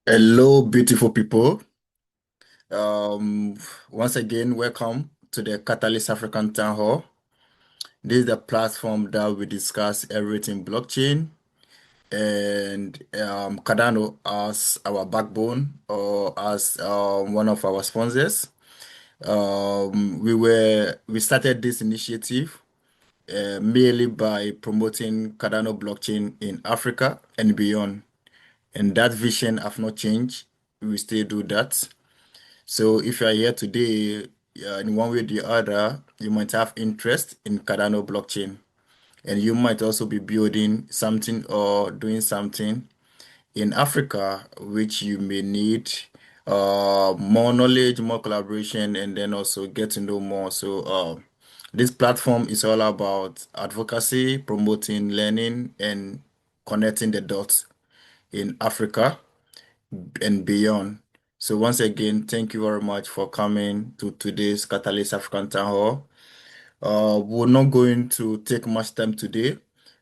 Hello, beautiful people. Um, Once again, welcome to the Catalyst African Town Hall. This is the platform that we discuss everything blockchain and Cardano as our backbone or as one of our sponsors. We started this initiative merely by promoting Cardano blockchain in Africa and beyond, and that vision have not changed. We still do that. So if you are here today, in one way or the other, you might have interest in Cardano blockchain, and you might also be building something or doing something in Africa, which you may need more knowledge, more collaboration, and then also get to know more. So this platform is all about advocacy, promoting learning, and connecting the dots in Africa and beyond. So once again, thank you very much for coming to today's Catalyst African Town Hall. We're not going to take much time today,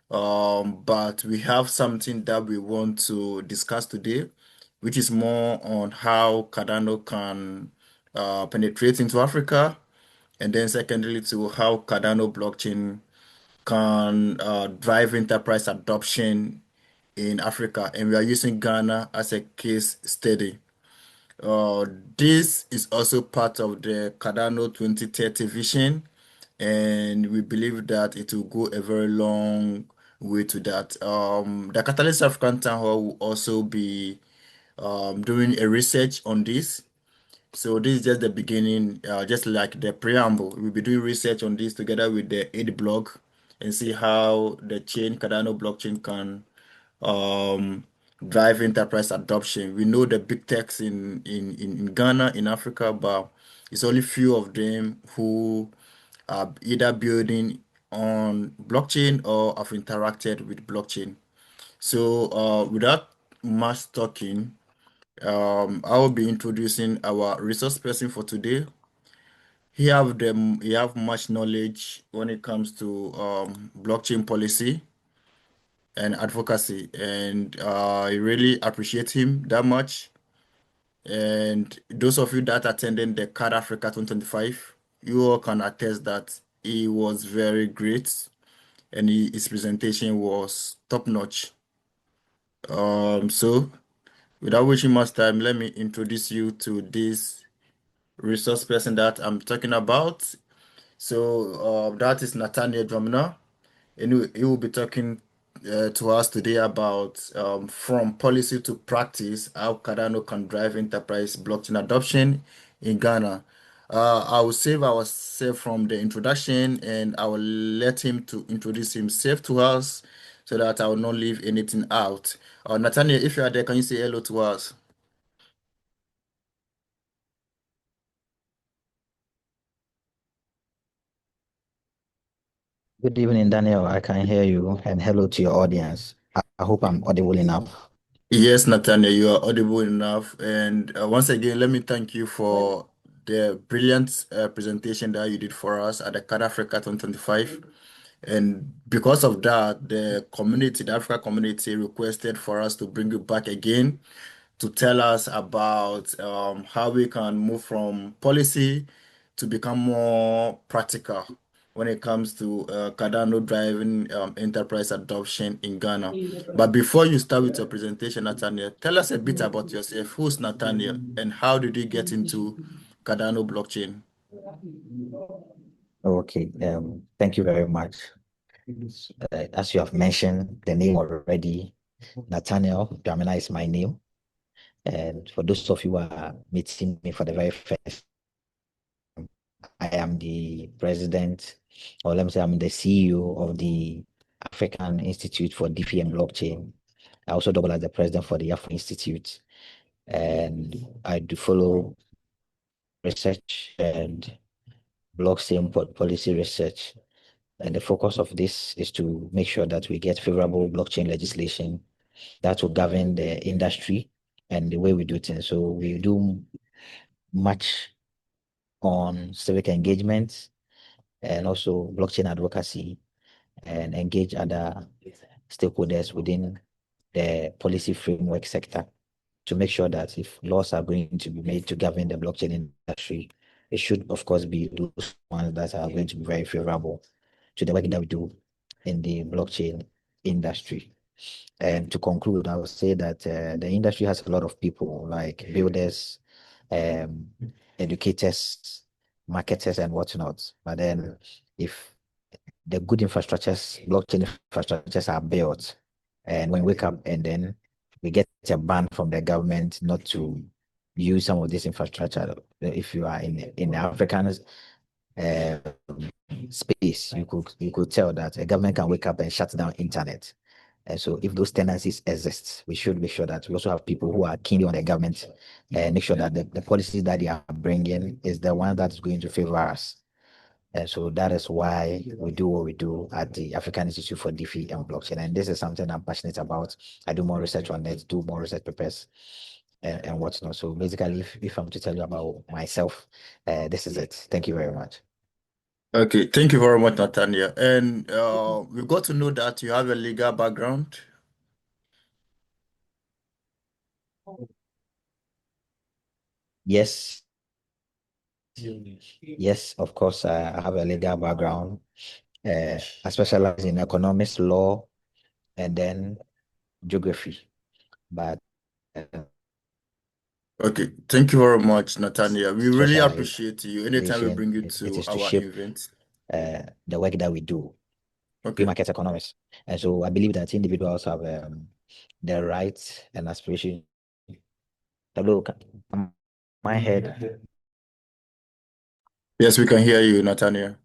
but we have something that we want to discuss today, which is more on how Cardano can penetrate into Africa, and then secondly to how Cardano blockchain can drive enterprise adoption in Africa, and we are using Ghana as a case study. Uh, this is also part of the Cardano 2030 vision, and we believe that it will go a very long way to that. The Catalyst African Town Hall will also be doing a research on this. So this is just the beginning, just like the preamble. We'll be doing research on this together with the aid blog and see how the chain Cardano blockchain can um, drive enterprise adoption. We know the big techs in Ghana, in Africa, but it's only few of them who are either building on blockchain or have interacted with blockchain. So without much talking, I will be introducing our resource person for today. He have much knowledge when it comes to blockchain policy and advocacy, and I really appreciate him that much. And those of you that attended the Card Africa 2025, you all can attest that he was very great and his presentation was top notch. So without wasting much time, let me introduce you to this resource person that I'm talking about. So that is Nathaniel Drumner. And he will be talking to us today about from policy to practice, how Cardano can drive enterprise blockchain adoption in Ghana. I will save ourselves from the introduction and I will let him to introduce himself to us so that I will not leave anything out. Nathaniel, if you are there, can you say hello to us? Good evening, Daniel. I can hear you, and hello to your audience. I hope I'm audible enough. Yes, Nathaniel, you are audible enough. And once again, let me thank you for the brilliant presentation that you did for us at the CAD Africa 2025. And because of that, the community, the Africa community, requested for us to bring you back again to tell us about how we can move from policy to become more practical when it comes to Cardano driving enterprise adoption in Ghana. But before you start with your presentation, Nathaniel, tell us a bit about yourself. Who's Nathaniel and how did you get into Cardano blockchain? Okay, thank you very much. As you have mentioned, the name already, Nathaniel Dramina is my name. And for those of you who are meeting me for the very first, I am the president, or let me say, I'm the CEO of the African Institute for DeFi and Blockchain. I also double as the president for the Afro Institute, and I do follow research and blockchain policy research. And the focus of this is to make sure that we get favorable blockchain legislation that will govern the industry and the way we do things. So we do much on civic engagement and also blockchain advocacy and engage other stakeholders within the policy framework sector. to make sure that if laws are going to be made to govern the blockchain industry, it should, of course, be those ones that are going to be very favorable to the work that we do in the blockchain industry. And to conclude, I would say that the industry has a lot of people like builders, um, educators, marketers, and whatnot. But then, if the good infrastructures, blockchain infrastructures are built, and when we wake up and then we get a ban from the government not to use some of this infrastructure, if you are in the African uh, space, you could tell that a government can wake up and shut down internet. And so if those tendencies exist, we should make sure that we also have people who are keen on the government and make sure that the policies that they are bringing is the one that is going to favor us. And so that is why we do what we do at the African Institute for DeFi and Blockchain. And this is something I'm passionate about. I do more research on it, do more research papers and whatnot. So basically, if I'm to tell you about myself, this is it. Thank you very much. Okay, thank you very much, Nathaniel. And we got to know that you have a legal background. Yes, yes, of course, I have a legal background. I specialize in economics, law, and then geography. But Okay, thank you very much, Nathaniel. We really appreciate you anytime we specialization, bring you it to is to our shape event. the work that we do, free Okay. market economics. And so I believe that individuals have the right and aspiration. Hello, my head. Yes, we can hear you, Nathaniel.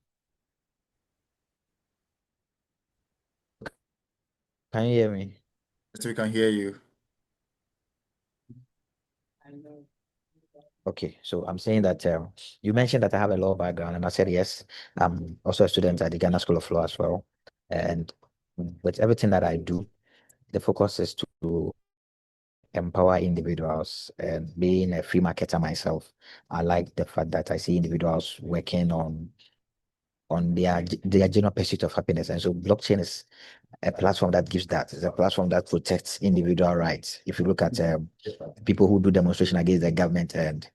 Can you hear me? Yes, we can hear you. Okay, so I'm saying that you mentioned that I have a law background, and I said yes. I'm also a student at the Ghana School of Law as well. And with everything that I do, the focus is to empower individuals. And being a free marketer myself, I like the fact that I see individuals working on their general pursuit of happiness. And so blockchain is a platform that gives that. It's a platform that protects individual rights. If you look at people who do demonstration against the government and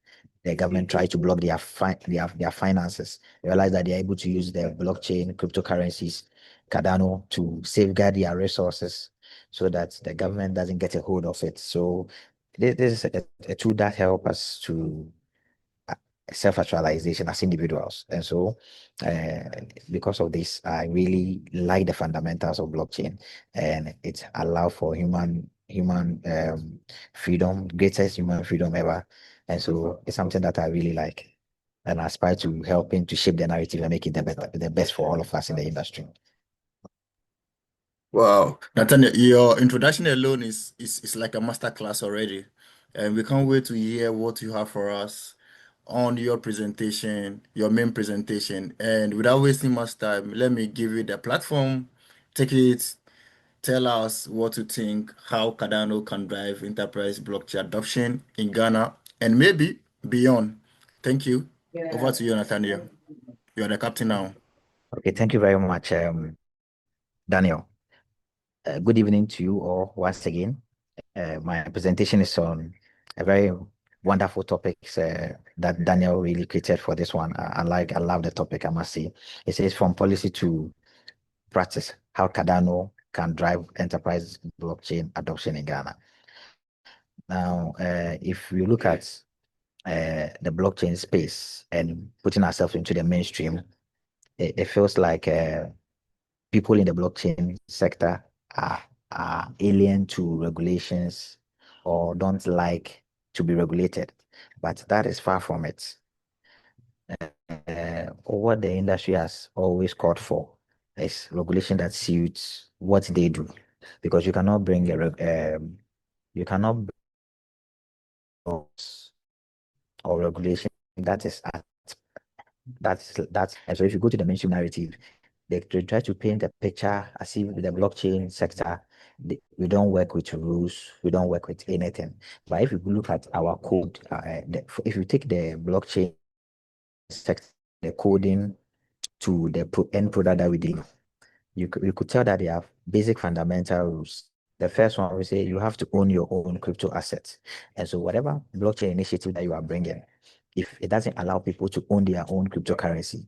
the government try to block their finances, they realize that they are able to use their blockchain cryptocurrencies, Cardano, to safeguard their resources so that the government doesn't get a hold of it. So this is a tool that helps us to uh, self-actualization as individuals. And so, uh, because of this, I really like the fundamentals of blockchain, and it allows for human freedom, greatest human freedom ever. And so, it's something that I really like, and I aspire to helping to shape the narrative and make it the best for all of us in the industry. Wow, Nathaniel, your introduction alone is like a master class already. And we can't wait to hear what you have for us on your presentation, your main presentation. And without wasting much time, let me give you the platform. Take it, tell us what you think, how Cardano can drive enterprise blockchain adoption in Ghana and maybe beyond. Thank you. Over to you, Nathaniel. You're the captain now. Okay, thank you very much, Daniel. Good evening to you all once again. My presentation is on a very wonderful topic that Daniel really created for this one. I love the topic, I must say. It says from policy to practice, how Cardano can drive enterprise blockchain adoption in Ghana. Now, if you look at the blockchain space and putting ourselves into the mainstream, it feels like people in the blockchain sector are, are alien to regulations or don't like to be regulated. But that is far from it. What the industry has always called for is regulation that suits what they do, because you cannot bring you cannot bring laws or regulation that is at that's and so if you go to the mainstream narrative, they try to paint a picture as if the blockchain sector, we don't work with rules, we don't work with anything. But if you look at our code, if you take the blockchain sector, the coding to the end product that we deliver, you could tell that they have basic fundamental rules The first one, we say you have to own your own crypto assets. And so whatever blockchain initiative that you are bringing, if it doesn't allow people to own their own cryptocurrency,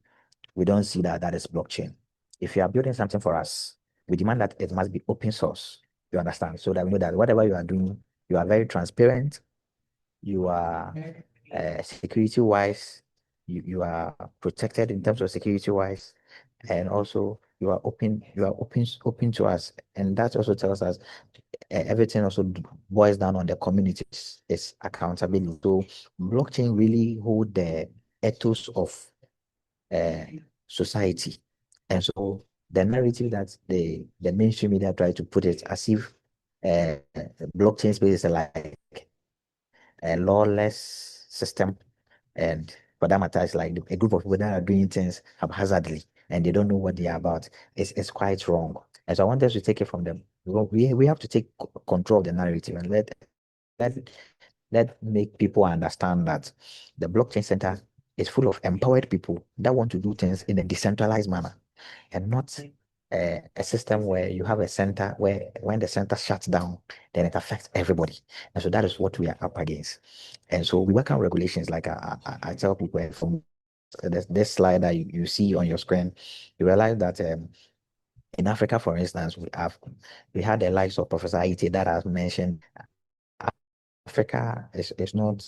we don't see that that is blockchain. If you are building something for us, we demand that it must be open source. You understand? So that we know that whatever you are doing, you are very transparent. You are security wise, you are protected in terms of security wise, and also you are open to us. And that also tells us everything also boils down on the communities, it's accountability. So blockchain really hold the ethos of uh, society. And so the narrative that the mainstream media try to put it as if uh, blockchain space is like a lawless system, and for that matter, it's like a group of people that are doing things haphazardly and they don't know what they are about. It's quite wrong. And so I want us to take it from them. We have to take control of the narrative and let let make people understand that the blockchain center is full of empowered people that want to do things in a decentralized manner, and not a system where you have a center where when the center shuts down, then it affects everybody. And so that is what we are up against. And so we work on regulations, like I tell people from this slide that you see on your screen, you realize that in Africa, for instance, we had the likes of Professor Aite that has mentioned Africa is not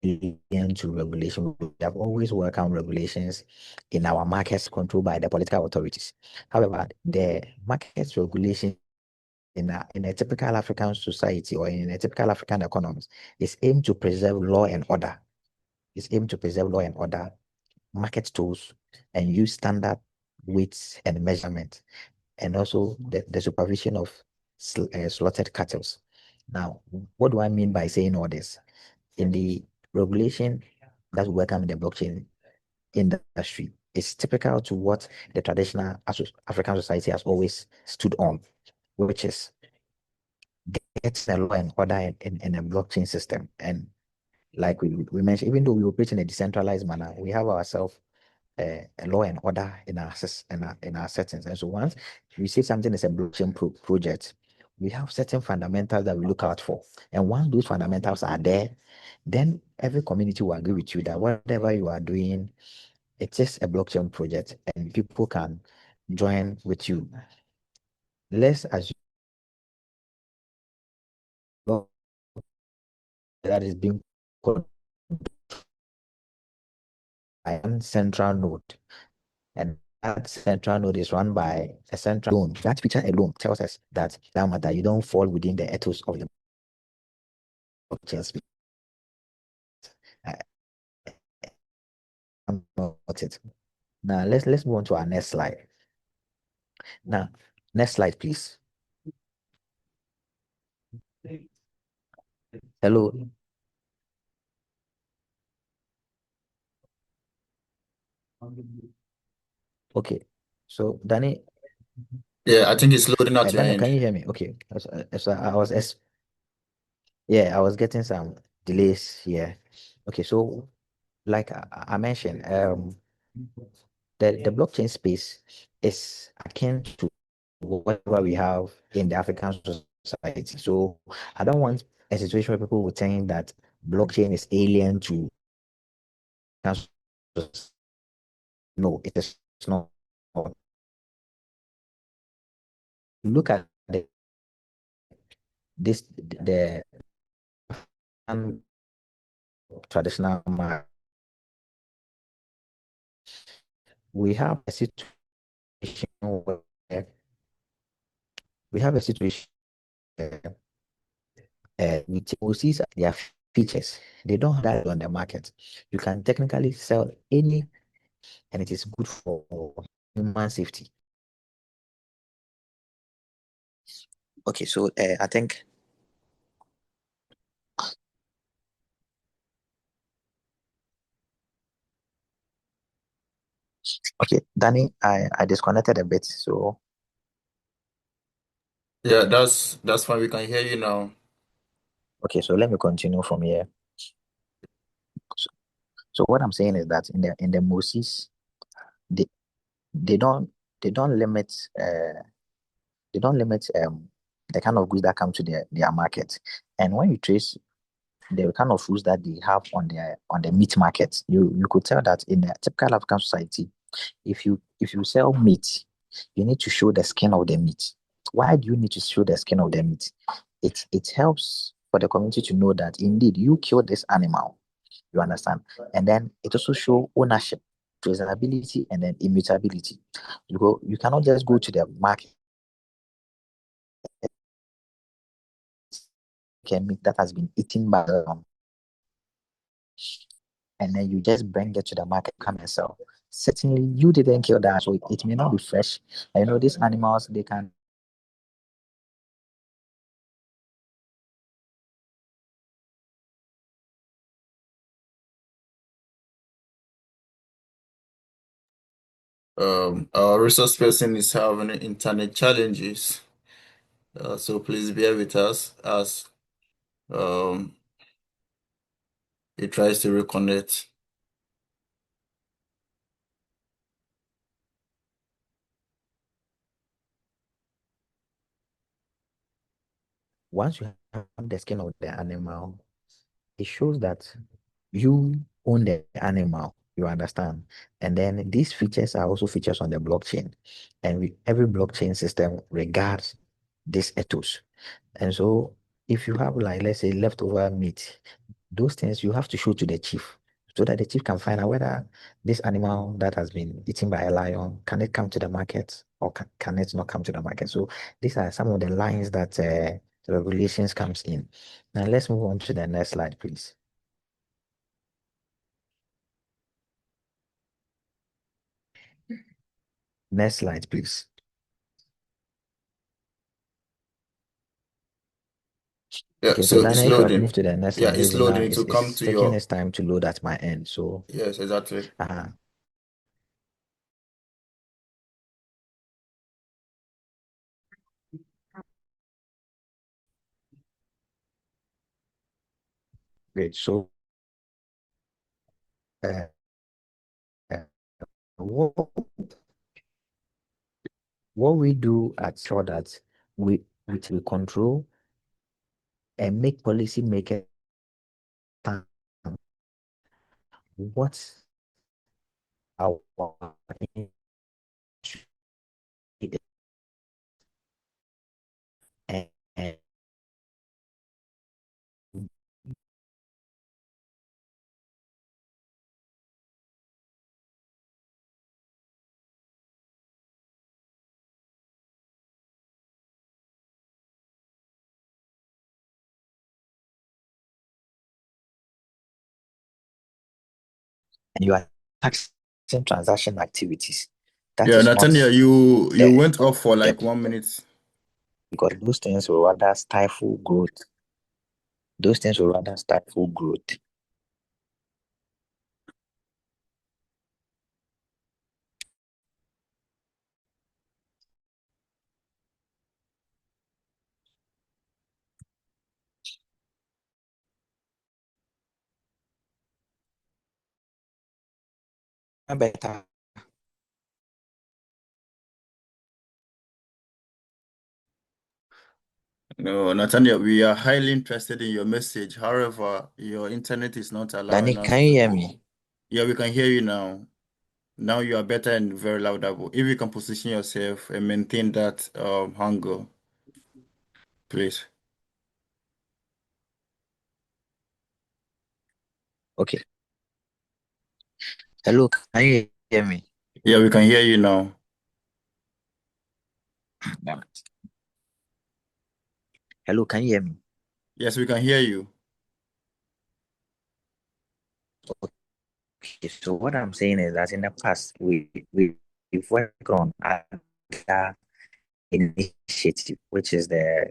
alien to regulation. We have always welcomed regulations in our markets controlled by the political authorities. However, the markets regulation in a typical African society or in a typical African economy is aimed to preserve law and order. It's aimed to preserve law and order, market tools, and use standard weights and measurement, and also the supervision of slaughtered cattle. Now, what do I mean by saying all this? In the regulation that we welcome in the blockchain industry, it's typical to what the traditional African society has always stood on, which is getting a law and order in a blockchain system. And like we mentioned, even though we operate in a decentralized manner, we have ourselves a law and order in our, in our settings. And so once we say something is a blockchain project, we have certain fundamentals that we look out for. And once those fundamentals are there, then every community will agree with you that whatever you are doing, it's just a blockchain project and people can join with you. Let's assume that is being called by one central node, and that central node is run by a central loan. That feature alone tells us that that matter you don't fall within the ethos of the blockchain space. I- I'm not it. Now let's move on to our next slide. Now, next slide, please. Hello. Okay. So Danny, Yeah, I think it's loading at your Daniel, end. can you hear me? Okay. So I was yeah, I was getting some delays here. Okay, so like I mentioned, the blockchain space is akin to whatever we have in the African society. So I don't want a situation where people will think that blockchain is alien to African society. No, it is not. Look at the traditional market. We have a situation where we have a situation where with OCs, their features, they don't have that on the market. You can technically sell any, and it is good for human safety. Okay, so I think okay, Danny, I disconnected a bit, so Yeah, that's fine. We can hear you now. okay, so let me continue from here. So, so what I'm saying is that in the MOSIs, they they don't they don't limit they don't limit the kind of goods that come to their market. And when you trace the kind of foods that they have on the meat market, you could tell that in a typical African society, if you sell meat, you need to show the skin of the meat. Why do you need to show the skin of the meat? It helps for the community to know that indeed you killed this animal. You understand? And then it also show ownership, traceability, and then immutability. You cannot just go to the market and meat that has been eaten by and then you just bring it to the market, come and sell. Certainly, you didn't kill that, so it may not be fresh. And these animals, they can. Our resource person is having internet challenges, so please bear with us as um, he tries to reconnect. Once you have the skin of the animal, it shows that you own the animal. You understand? And then these features are also features on the blockchain. And every blockchain system regards this ethos. And so if you have, like, let's say, leftover meat, those things you have to show to the chief so that the chief can find out whether this animal that has been eaten by a lion, can it come to the market or can it not come to the market? So these are some of the lines that the regulations comes in. Now let's move on to the next slide, please. Next slide, please. Yeah, Okay, so so it's Daniel, if you had loading. moved to the next Yeah, slide, it's maybe now loading. It will come it's to taking your. its time to load at my end. So Yes, exactly. uh, great. So uh, uh, what, what we do at sure that we control and make policy makers understand what our industry is, and you are taxing transaction activities. That Yeah, is not Nathaniel, you the went off for the like 1 minute. because those things will rather stifle growth. Those things will rather stifle growth. Better. No, Nathaniel, we are highly interested in your message. However, your internet is not Danny, allowing us can you hear to. me? Yeah, we can hear you now. Now you are better and very laudable. If you can position yourself and maintain that hunger, please. Okay. Hello, can you hear me? Yeah, we can hear you now. Yeah. Hello, can you hear me? Yes, we can hear you. Okay, so what I'm saying is that in the past we've worked on other initiative, which is the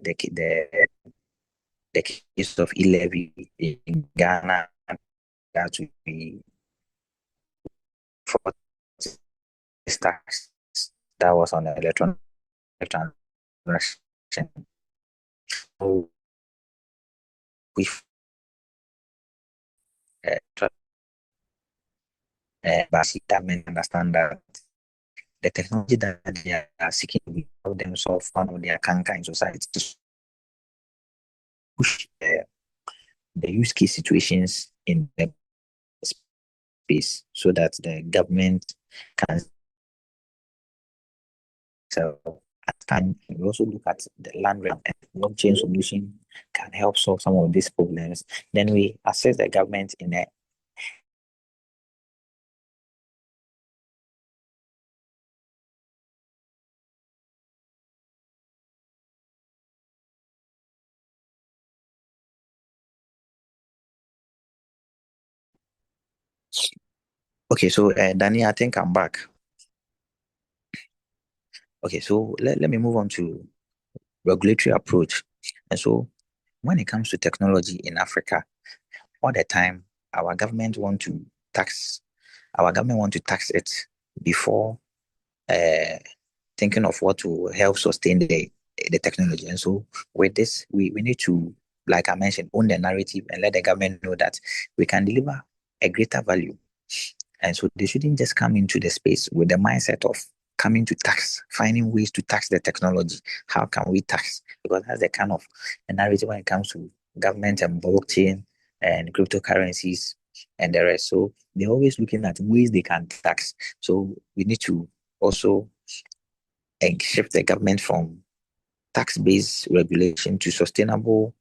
case of e-levy in Ghana that we for tax that was on the electronic transaction. So we but that men understand that the technology that they are seeking will help them solve one of their canker in society. push the use case situations in the space so that the government can sell. At time, we also look at the land grant and blockchain solution can help solve some of these problems. Then we assess the government in a okay. So Danny, I think I'm back. Okay, so let me move on to regulatory approach. And so when it comes to technology in Africa, all the time our government want to tax it before uh, thinking of what will help sustain the technology. And so with this, we need to, like I mentioned, own the narrative and let the government know that we can deliver a greater value. And so they shouldn't just come into the space with the mindset of coming to tax, finding ways to tax the technology. How can we tax? Because that's the kind of a narrative when it comes to government and blockchain and cryptocurrencies and the rest. So they're always looking at ways they can tax. So we need to also shift the government from tax-based regulation to sustainable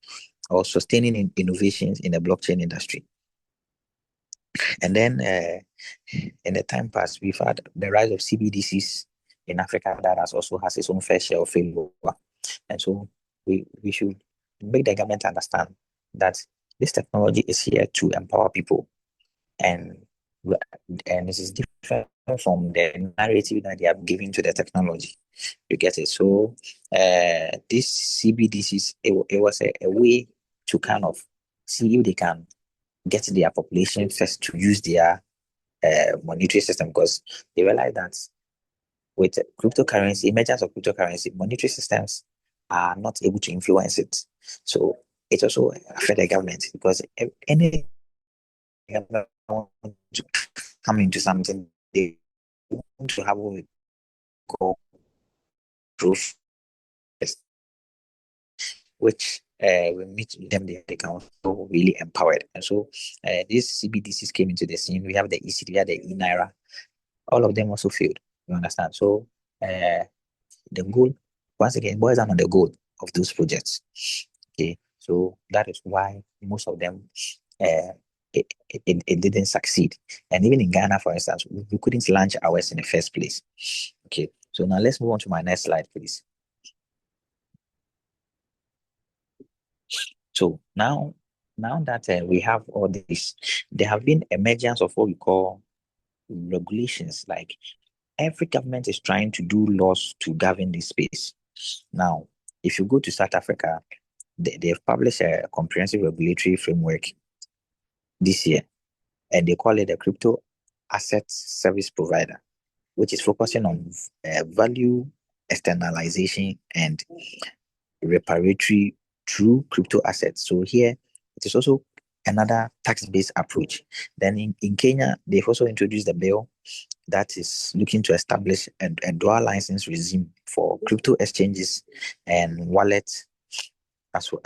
or sustaining innovations in the blockchain industry. And then in the time past, we've had the rise of CBDCs in Africa that has its own fair share of failure. And so we should make the government understand that this technology is here to empower people, and this is different from the narrative that they are giving to the technology. You get it? So this CBDCs, it was a way to kind of see if they can get their population first to use their monetary system, because they realize that with cryptocurrency, emergence of cryptocurrency, monetary systems are not able to influence it. So it also affects the government, because any government want to come into something, they want to have what we call proof, which will meet them, they can feel really empowered. And so these CBDCs came into the scene. We have the ECD, the e-Naira. All of them also failed. You understand? So the goal, once again, boils down on the goal of those projects. Okay, so that is why most of them it didn't succeed. And even in Ghana, for instance, we couldn't launch ours in the first place. Okay, so now let's move on to my next slide, please. So now that we have all this, there have been emergence of what we call regulations. Like every government is trying to do laws to govern this space. Now, if you go to South Africa, they've published a comprehensive regulatory framework this year, and they call it a crypto asset service provider, which is focusing on value externalization and reparatory through crypto assets. So here, it is also another tax-based approach. Then in Kenya, they've also introduced a bill that is looking to establish a dual license regime for crypto exchanges and wallets as well.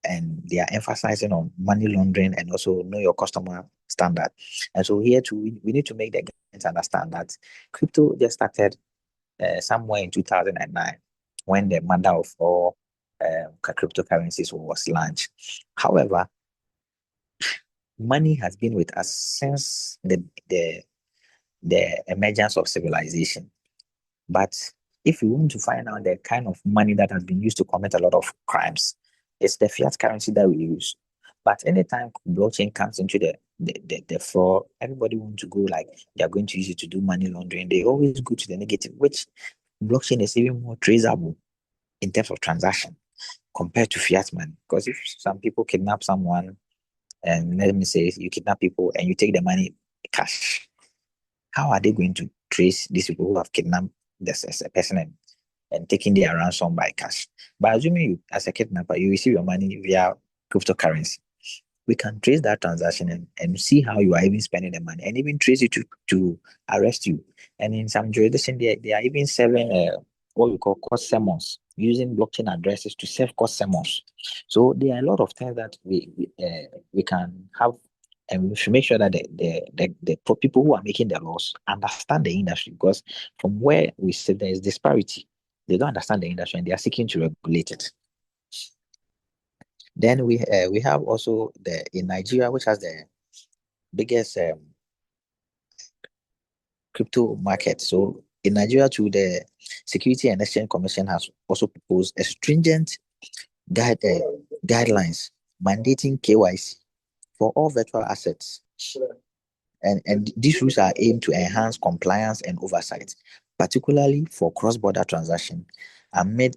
And they are emphasizing on money laundering and also know your customer standard. And so here too, we need to make the government understand that crypto just started somewhere in 2009 when the mother of all cryptocurrencies was launched. However, money has been with us since the emergence of civilization. But if you want to find out the kind of money that has been used to commit a lot of crimes, it's the fiat currency that we use. But anytime blockchain comes into the floor, everybody wants to go like they're going to use it to do money laundering. They always go to the negative, which blockchain is even more traceable in terms of transaction compared to fiat money. Because if some people kidnap someone, and let me say you kidnap people and you take the money cash, how are they going to trace these people who have kidnapped this as a person and taking their ransom by cash? By assuming you, as a kidnapper, you receive your money via cryptocurrency, we can trace that transaction and see how you are even spending the money and even trace it to arrest you. And in some jurisdiction, they are even serving what we call court summons using blockchain addresses to self-cause sermons. So there are a lot of things that we can have, and we should make sure that the people who are making the laws understand the industry, because from where we sit, there is disparity. They don't understand the industry and they are seeking to regulate it. Then we have also in Nigeria, which has the biggest crypto market. So in Nigeria too, the Security and Exchange Commission has also proposed a stringent guidelines mandating KYC for all virtual assets. And these rules are aimed to enhance compliance and oversight, particularly for cross-border transactions amid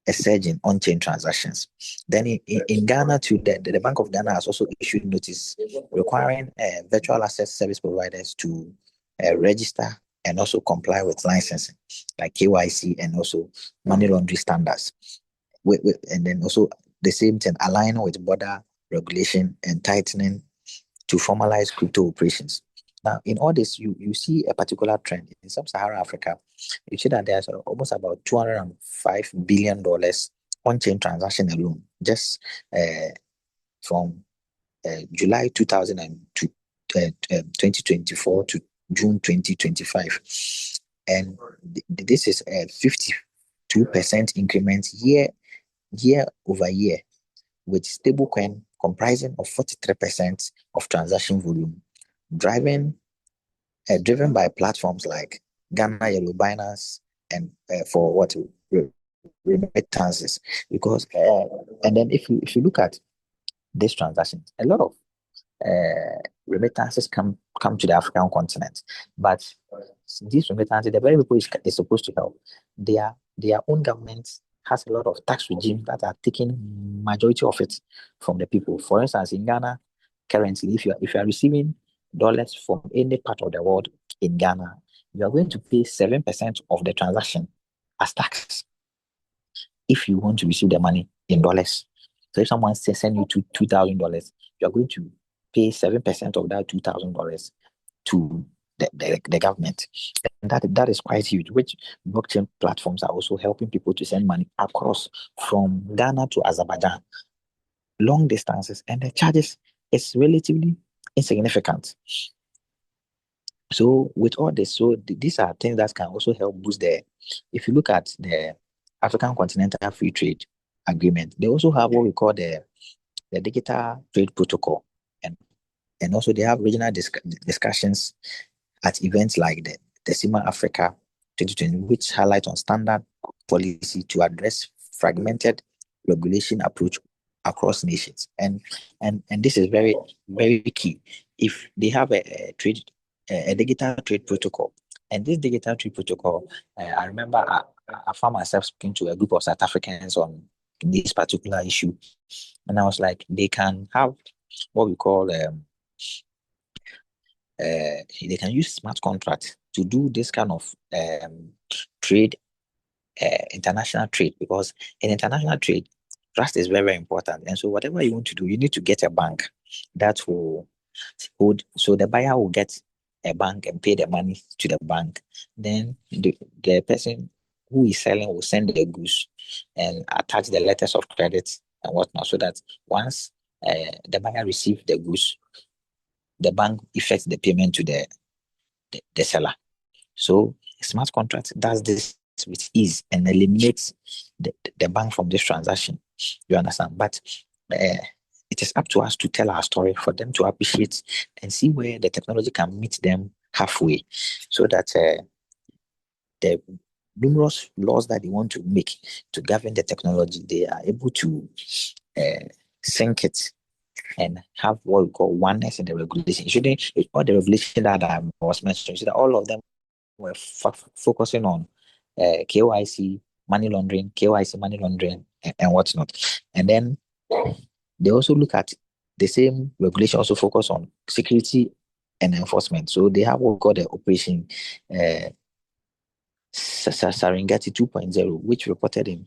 a surge in on-chain transactions. Then in Ghana too, the Bank of Ghana has also issued notice requiring virtual asset service providers to register and also comply with licensing like KYC and also money laundering standards. And then also the same thing, aligning with border regulation and tightening to formalize crypto operations. Now, in all this, you see a particular trend in sub-Saharan Africa. You see that there's almost about $205 billion on-chain transaction alone, just from July 2024 to June 2025. And this is a 52% increment year over year, with stablecoin comprising of 43% of transaction volume, driven by platforms like Ghana Yellow, Binance, and for what remittances. Because and then if you look at this transaction, a lot of remittances come to the African continent, but these remittances, the very people is supposed to help. Their own government has a lot of tax regimes that are taking majority of it from the people. For instance, in Ghana, currently, if you are receiving dollars from any part of the world in Ghana, you are going to pay 7% of the transaction as tax if you want to receive the money in dollars. So if someone send you $2,000, you are going to pay 7% of that $2,000 to the government. And that is quite huge, which blockchain platforms are also helping people to send money across from Ghana to Azerbaijan, long distances, and the charges is relatively insignificant. So with all this, these are things that can also help boost if you look at the African Continental Free Trade Agreement, they also have what we call the Digital Trade Protocol, and also they have regional discussions at events like the SEMA Africa 2020, which highlight on standard policy to address fragmented regulation approach across nations. And this is very, very key. If they have a digital trade protocol, and this digital trade protocol, I remember I found myself speaking to a group of South Africans on this particular issue, and I was like, they can have what we call they can use smart contracts to do this kind of trade, international trade, because in international trade, trust is very, very important. And so whatever you want to do, you need to get a bank that will hold, so the buyer will get a bank and pay the money to the bank. Then the person who is selling will send the goods and attach the letters of credit and whatnot, so that once the buyer receives the goods, the bank effects the payment to the seller. So smart contract does this with ease and eliminates the bank from this transaction. You understand? But it is up to us to tell our story, for them to appreciate and see where the technology can meet them halfway, so that the numerous laws that they want to make to govern the technology, they are able to sync it and have what we call oneness in the regulation. You shouldn't, all the regulation that I was mentioning, so that all of them were focusing on KYC, money laundering, and whatnot. And then they also look at the same regulation, also focus on security and enforcement. So they have what we call the Operation Serengeti 2.0, which reported in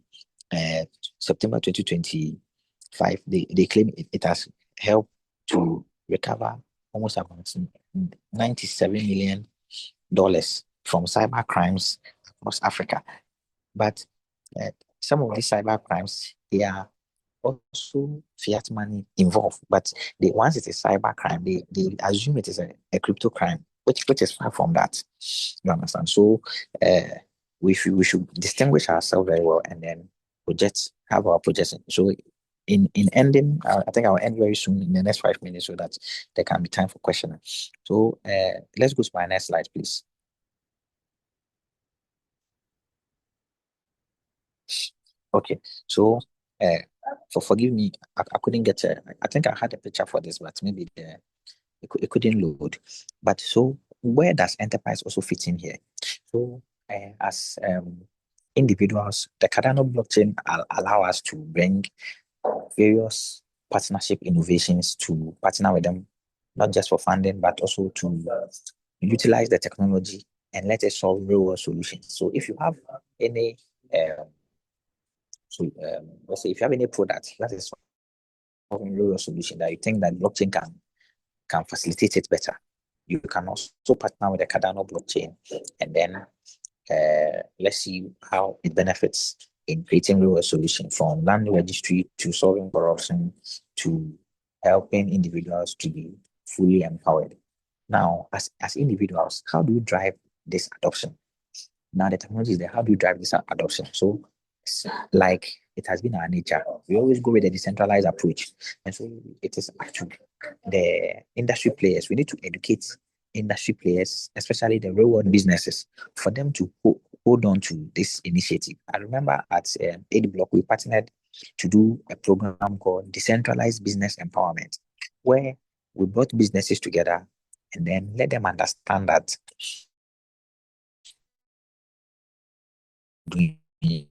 September 2025. They claim it has helped to recover almost about $97 million from cyber crimes across Africa. But Some of these cyber crimes, they are also fiat money involved, but once it is cyber crime, they assume it is a crypto crime, which is far from that. You understand? So we should distinguish ourselves very well, and then have our projection. So in ending, I think I'll end very soon in the next 5 minutes so that there can be time for questioning. So let's go to my next slide, please. Okay, so forgive me, I couldn't get I think I had a picture for this, but maybe it couldn't load. But so where does enterprise also fit in here? So as individuals, the Cardano blockchain allow us to bring various partnership innovations to partner with them, not just for funding, but also to utilize the technology and let us solve real world solutions. So if you have any um, let's say if you have any product that is solving real world solution that you think that blockchain can facilitate it better, you can also partner with the Cardano blockchain, and then let's see how it benefits in creating real solution, from land registry to solving corruption to helping individuals to be fully empowered. Now, as individuals, how do you drive this adoption? Now the technology is there. How do you drive this adoption? So, like it has been our nature, we always go with a decentralized approach, and so it is actually the industry players. We need to educate industry players, especially the real world businesses, for them to hold on to this initiative. I remember at 8 Block, we partnered to do a program called Decentralized Business Empowerment, where we brought businesses together and then let them understand that doing a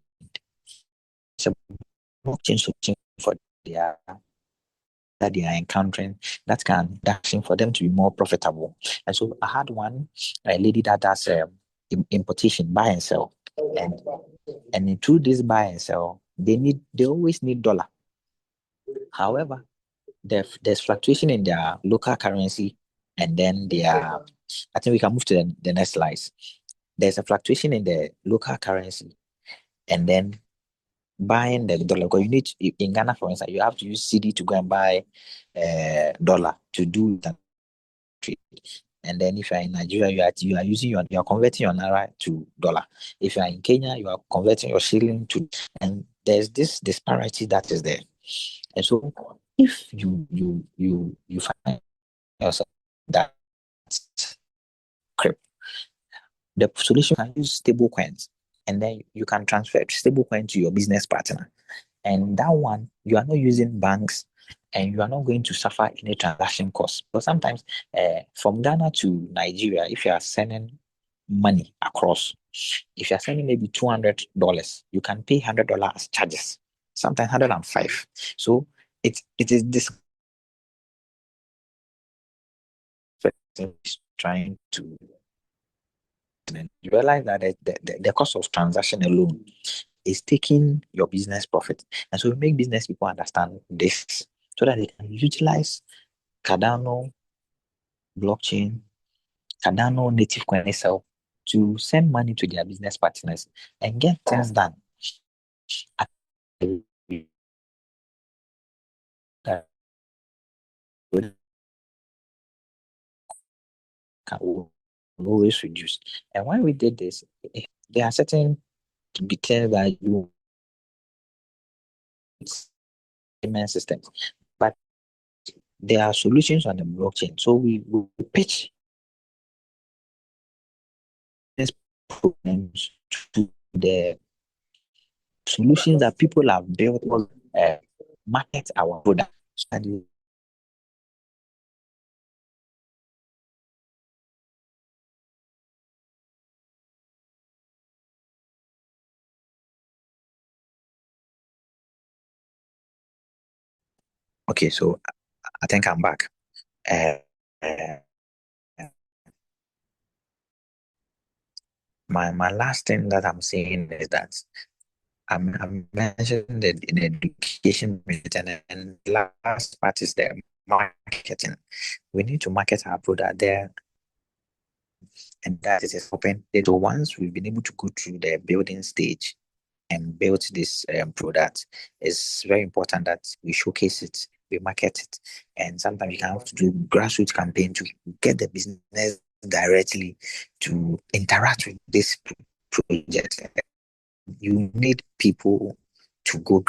blockchain solution for their that they are encountering that can action for them to be more profitable. And so I had one lady that does importation, buy and sell, and through this buy and sell, they always need dollar. However, there's fluctuation in their local currency, and then I think we can move to the next slides. There's a fluctuation in the local currency, and then buying the dollar, because you need in Ghana, for instance, you have to use CD to go and buy dollar to do that trade. And then if you're in Nigeria, you are using you are converting your naira to dollar. If you are in Kenya, you are converting your shilling to, and there's this disparity that is there. And so if you find yourself that crip, the solution can use stable coins, and then you can transfer stable coin to your business partner. And that one, you are not using banks, and you are not going to suffer any transaction costs. But sometimes from Ghana to Nigeria, if you are sending money across, if you are sending maybe $200, you can pay $100 as charges, sometimes 105. So it is this person is trying to, and you realize that the cost of transaction alone is taking your business profit. And so we make business people understand this so that they can utilize Cardano blockchain, Cardano native coin itself to send money to their business partners and get things done. That will always reduce. And when we did this, there are certain things that you payment systems, but there are solutions on the blockchain. So we pitch these problems to the solutions that people have built, market our product. Okay, so I think I'm back. Uh, uh, my last thing that I'm saying is that I'm mentioning the education bit, and the last part is the marketing. We need to market our product there, and that is open. So once we've been able to go through the building stage, and build this product, it's very important that we showcase it, we market it, and sometimes you can have to do grassroots campaign to get the business directly to interact with this project. You need people to go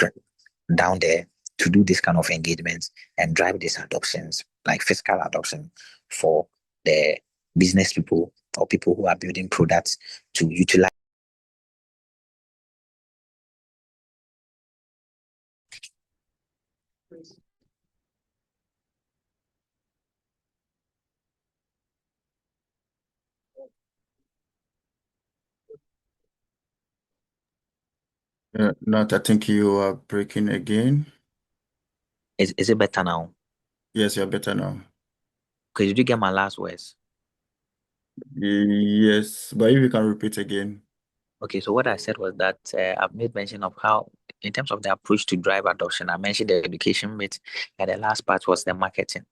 down there to do this kind of engagement and drive these adoptions, like physical adoption for the business people or people who are building products to utilize. Not, I think you are breaking again. Is it better now? Yes, you're better now. Okay, did you get my last words? Yes, but if you can repeat again. Okay, so what I said was that I've made mention of how, in terms of the approach to drive adoption, I mentioned the education bit, and the last part was the marketing.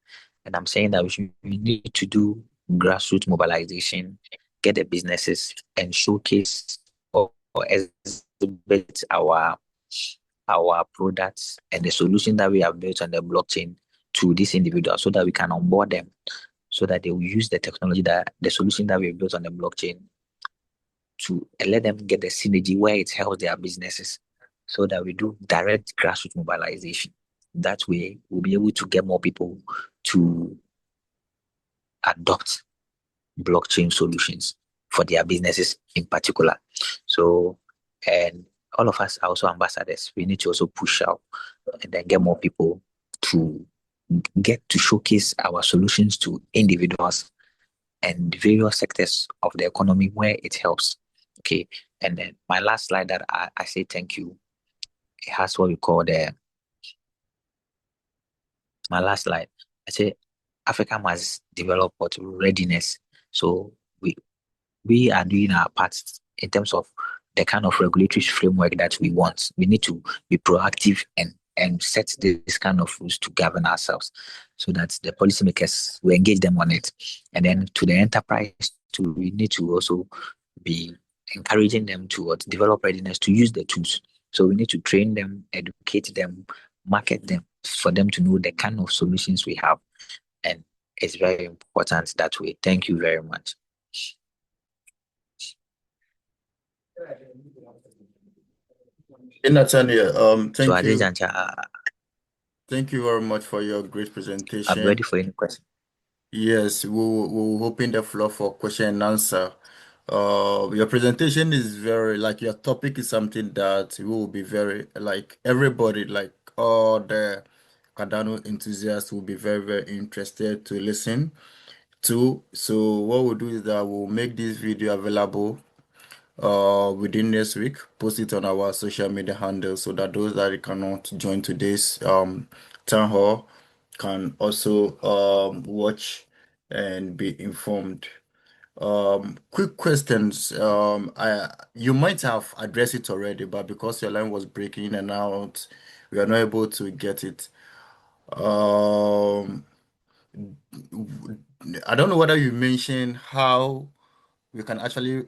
And I'm saying that we need to do grassroots mobilization, get the businesses, and showcase or exhibit our products and the solution that we have built on the blockchain to these individuals so that we can onboard them, so that they will use the technology, that the solution that we have built on the blockchain, to let them get the synergy where it helps their businesses, so that we do direct grassroots mobilization. That way, we'll be able to get more people to adopt blockchain solutions for their businesses in particular. So, and all of us are also ambassadors. We need to also push out and then get more people to get to showcase our solutions to individuals and various sectors of the economy where it helps. Okay. And then my last slide that I say thank you, it has what we call my last slide. I say Africa must develop what readiness. So we are doing our part in terms of the kind of regulatory framework that we want. We need to be proactive and set this kind of rules to govern ourselves, so that the policymakers will engage them on it. And then to the enterprise too, we need to also be encouraging them to develop readiness to use the tools. So we need to train them, educate them, market them for them to know the kind of solutions we have. And it's very important that way. Thank you very much. Hey, Nathaniel, So thank you. Adejancha, Thank you very much for your great I'm ready presentation. for any question. Yes, we'll open the floor for question and answer. Your presentation is very, like, your topic is something that will be very, like, everybody, like all the Cardano enthusiasts will be very, very interested to listen to. So what we'll do is that we'll make this video available within next week, post it on our social media handles so that those that cannot join today's town hall can also watch and be informed. Quick questions. You might have addressed it already, but because your line was breaking in and out, we are not able to get it. Um, I don't know whether you mentioned how we can actually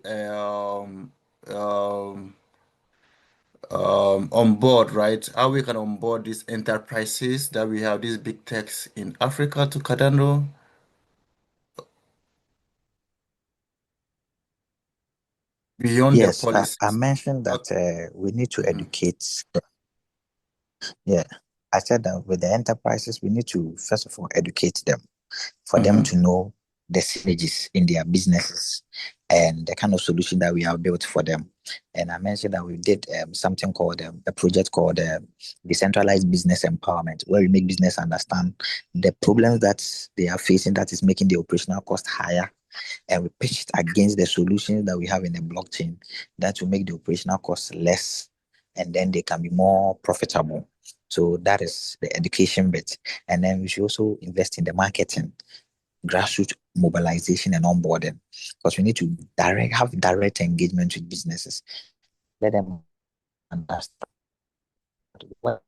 on board, right? How we can onboard these enterprises that we have, these big techs in Africa to Cardano beyond the Yes, I policies. mentioned Uh, that we need to mhm, educate. Yeah, I said that with the enterprises, we need to first of all educate them, for them mhm. to know the synergies in their businesses and the kind of solution that we have built for them. And I mentioned that we did something called a project called decentralized business empowerment, where we make business understand the problems that they are facing that is making the operational cost higher, and we pitch it against the solutions that we have in the blockchain that will make the operational cost less, and then they can be more profitable. So that is the education bit. And then we should also invest in the marketing, grassroots mobilization and onboarding, because we need to have direct engagement with businesses. Let them understand whatever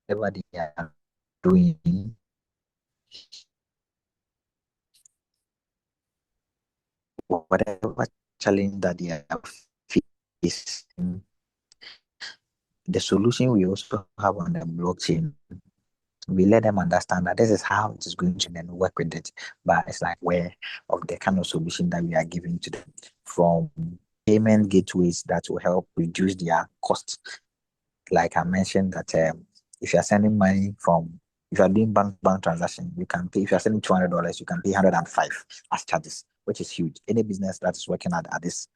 they are doing, whatever challenge that they are facing, the solution we also have on the blockchain, we let them understand that this is how it is going to then work with it. But it's like where of the kind of solution that we are giving to them, from payment gateways that will help reduce their costs. Like I mentioned that if you're sending money from, if you're doing bank transaction, you can pay, if you're sending $200, you can pay 105 as charges, which is huge. Any business that is working at this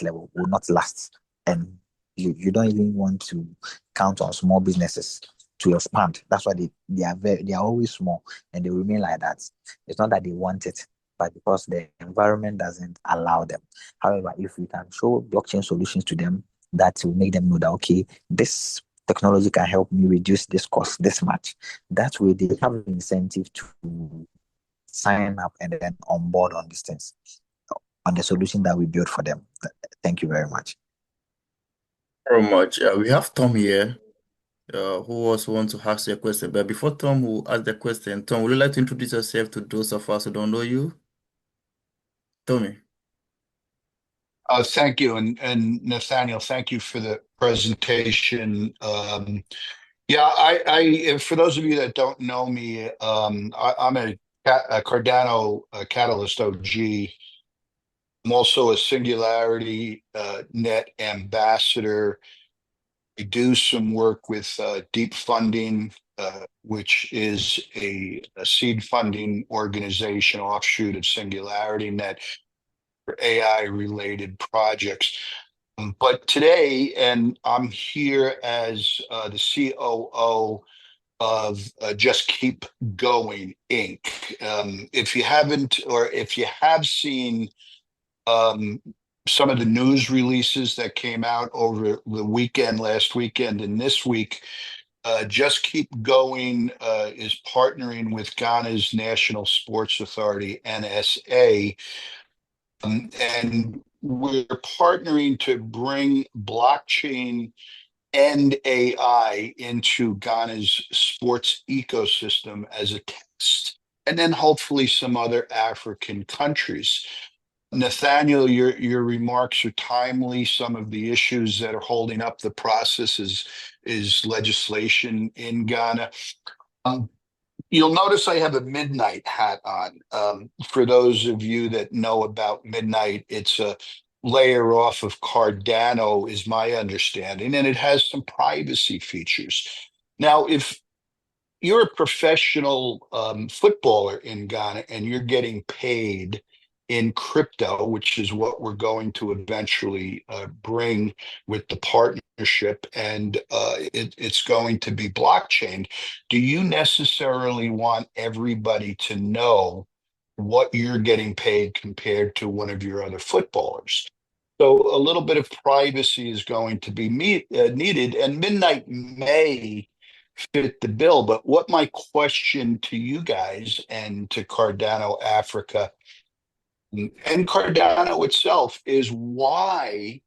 level will not last. And you don't even want to count on small businesses to expand. That's why they are always small and they remain like that. It's not that they want it, but because the environment doesn't allow them. However, if we can show blockchain solutions to them, that will make them know that okay, this technology can help me reduce this cost this much. That way they have an incentive to sign up and then on board on these things, on the solution that we built for them. Thank you very much. Very much. We have Tom here, who also wants to ask you a question. But before Tom will ask the question, Tom, would you like to introduce yourself to those of us who don't know you? Tommy. Thank you, and Nathaniel, thank you for the presentation. Yeah, for those of you that don't know me, I'm a Cardano Catalyst OG. I'm also a Singularity Net ambassador. I do some work with Deep Funding, which is a seed funding organization offshoot of Singularity Net for AI related projects. But today, and I'm here as the COO of Just Keep Going Inc. If you haven't, or if you have seen um, some of the news releases that came out over the weekend, last weekend, and this week, Just Keep Going is partnering with Ghana's National Sports Authority, NSA, and we're partnering to bring blockchain and AI into Ghana's sports ecosystem as a test, and then hopefully some other African countries. Nathaniel, your remarks are timely. Some of the issues that are holding up the process is legislation in Ghana. Um, You'll notice I have a midnight hat on. For those of you that know about midnight, it's a layer off of Cardano, is my understanding, and it has some privacy features. Now, if you're a professional footballer in Ghana and you're getting paid in crypto, which is what we're going to eventually bring with the partnership, and it's going to be blockchain, do you necessarily want everybody to know what you're getting paid compared to one of your other footballers? So a little bit of privacy is going to be needed, and Midnight may fit the bill. But what my question to you guys and to Cardano Africa and Cardano itself is, why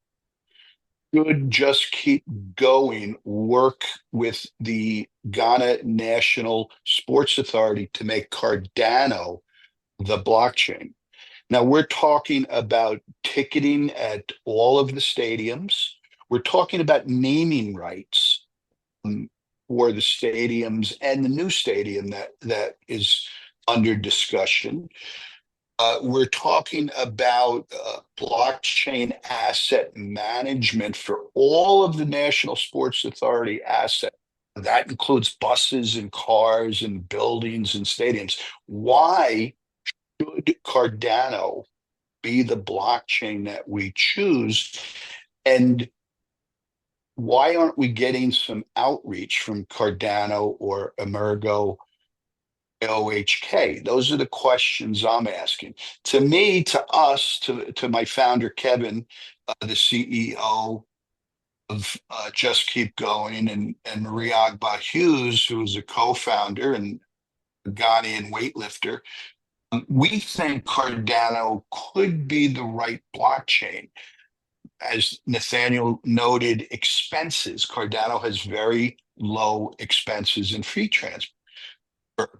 should Just Keep Going work with the Ghana National Sports Authority to make Cardano the blockchain? Now, we're talking about ticketing at all of the stadiums. We're talking about naming rights for the stadiums and the new stadium that is under discussion. We're talking about blockchain asset management for all of the National Sports Authority assets. That includes buses and cars and buildings and stadiums. Why should Cardano be the blockchain that we choose? And why aren't we getting some outreach from Cardano or Emergo, OHK? Those are the questions I'm asking. To me, to us, to my founder, Kevin, the CEO of Just Keep Going, and Riagba Hughes, who is a co-founder and a Ghanaian weightlifter, we think Cardano could be the right blockchain. As Nathaniel noted, expenses. Cardano has very low expenses in fee transfer.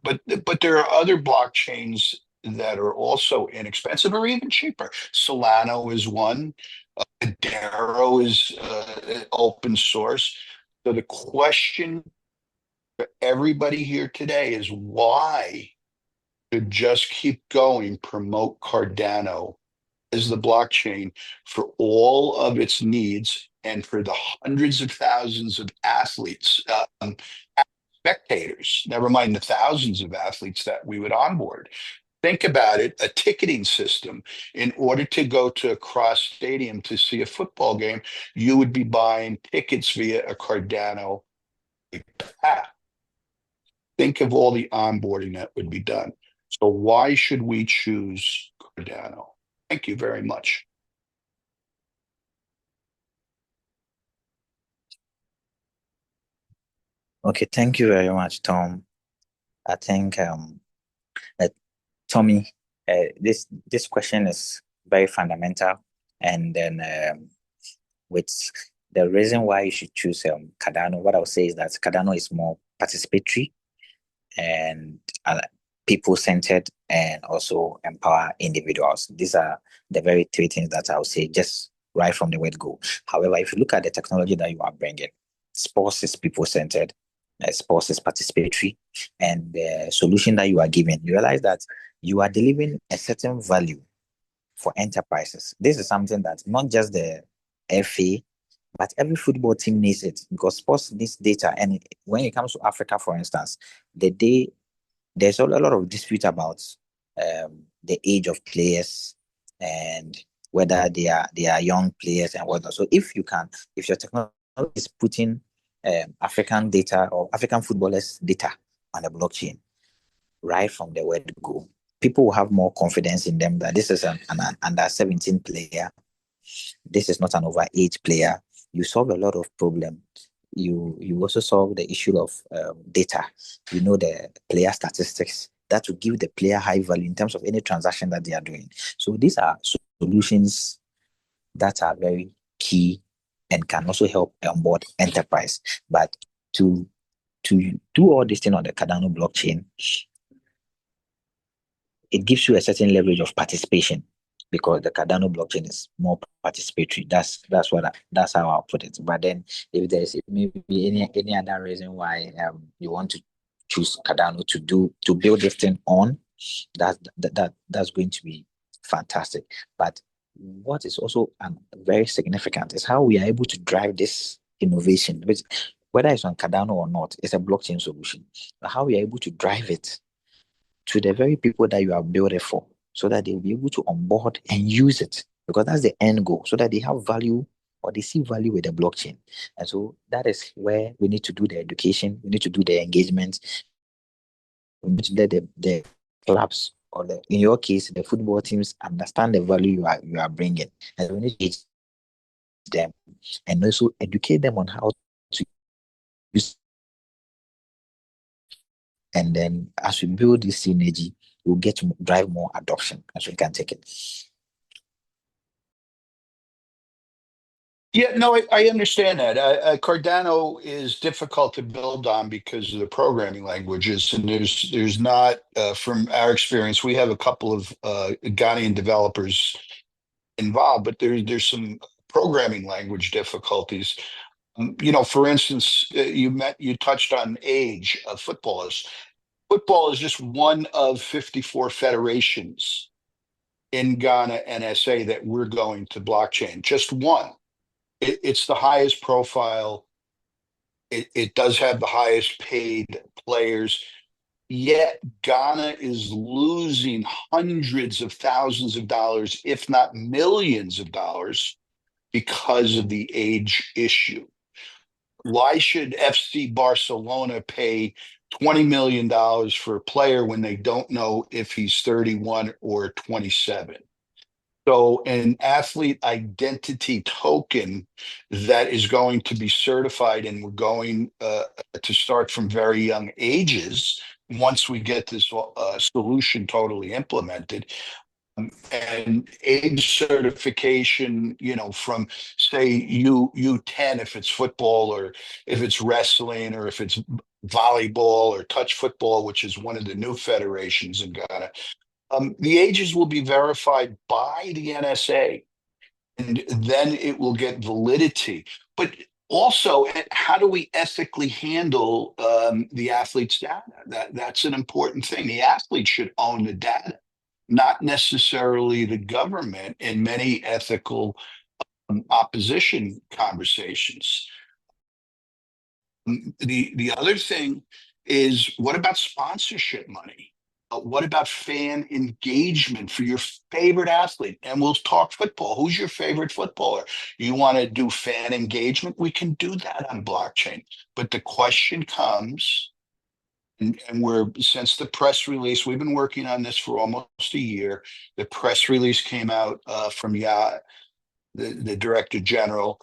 But there are other blockchains that are also inexpensive or even cheaper. Solano is one. Darrow is open source. So the question for everybody here today is why to just keep going, promote Cardano as the blockchain for all of its needs and for the hundreds of thousands of athletes, spectators, never mind the thousands of athletes that we would onboard. Think about it, a ticketing system. In order to go to a cross stadium to see a football game, you would be buying tickets via a Cardano app. Think of all the onboarding that would be done. So why should we choose Cardano? Thank you very much. Okay, thank you very much, Tom. I think uh, Tommy, this question is very fundamental, and then with the reason why you should choose Cardano, what I would say is that Cardano is more participatory and people-centered, and also empower individuals. These are the very three things that I would say just right from the word go. However, if you look at the technology that you are bringing, sports is people-centered, sports is participatory, and the solution that you are giving, you realize that you are delivering a certain value for enterprises. This is something that not just the FA, but every football team needs it, because sports needs data. And when it comes to Africa, for instance, there's a lot of dispute about the age of players and whether they are young players and whatnot. So if your technology is putting African data or African footballers' data on the blockchain right from the word go, people will have more confidence in them that this is an under 17 player. This is not an overage player. You solve a lot of problems. You also solve the issue of data. You know the player statistics that will give the player high value in terms of any transaction that they are doing. So these are solutions that are very key and can also help onboard enterprise. But to do all this thing on the Cardano blockchain, it gives you a certain leverage of participation, because the Cardano blockchain is more participatory. That's how I'll put it. But then, if there's maybe any other reason why you want to choose Cardano to build this thing on, that's going to be fantastic. But what is also very significant is how we are able to drive this innovation, which, whether it's on Cardano or not, it's a blockchain solution. But how we are able to drive it to the very people that you have built it for, so that they'll be able to onboard and use it, because that's the end goal, so that they have value or they see value with the blockchain. And so that is where we need to do the education, we need to do the engagement, we need to let the clubs, or in your case, the football teams, understand the value you are bringing, and we need to teach them and also educate them on how to use. And then as we build this synergy, we'll get to drive more adoption, as we can take it. Yeah, no, I understand that. Cardano is difficult to build on because of the programming languages, and there's not, from our experience, we have a couple of Ghanaian developers involved, but there's some programming language difficulties. For instance, you touched on age of footballers. Football is just one of 54 federations in Ghana and SA that we're going to blockchain. Just one. It's the highest profile. It does have the highest paid players. Yet Ghana is losing hundreds of thousands of dollars, if not millions of dollars, because of the age issue. Why should FC Barcelona pay $20 million for a player when they don't know if he's 31 or 27? So, an athlete identity token that is going to be certified, and we're going to start from very young ages once we get this solution totally implemented. And age certification, from say U10 if it's football, or if it's wrestling, or if it's volleyball or touch football, which is one of the new federations in Ghana. The ages will be verified by the NSA, and then it will get validity. But Also, how do we ethically handle the athlete's data? That's an important thing. The athlete should own the data, not necessarily the government in many ethical opposition conversations. The other thing is, what about sponsorship money? What about fan engagement for your favorite athlete? And we'll talk football. Who's your favorite footballer? You want to do fan engagement? We can do that on blockchain. But the question comes, and we're since the press release, we've been working on this for almost a year. The press release came out from the director general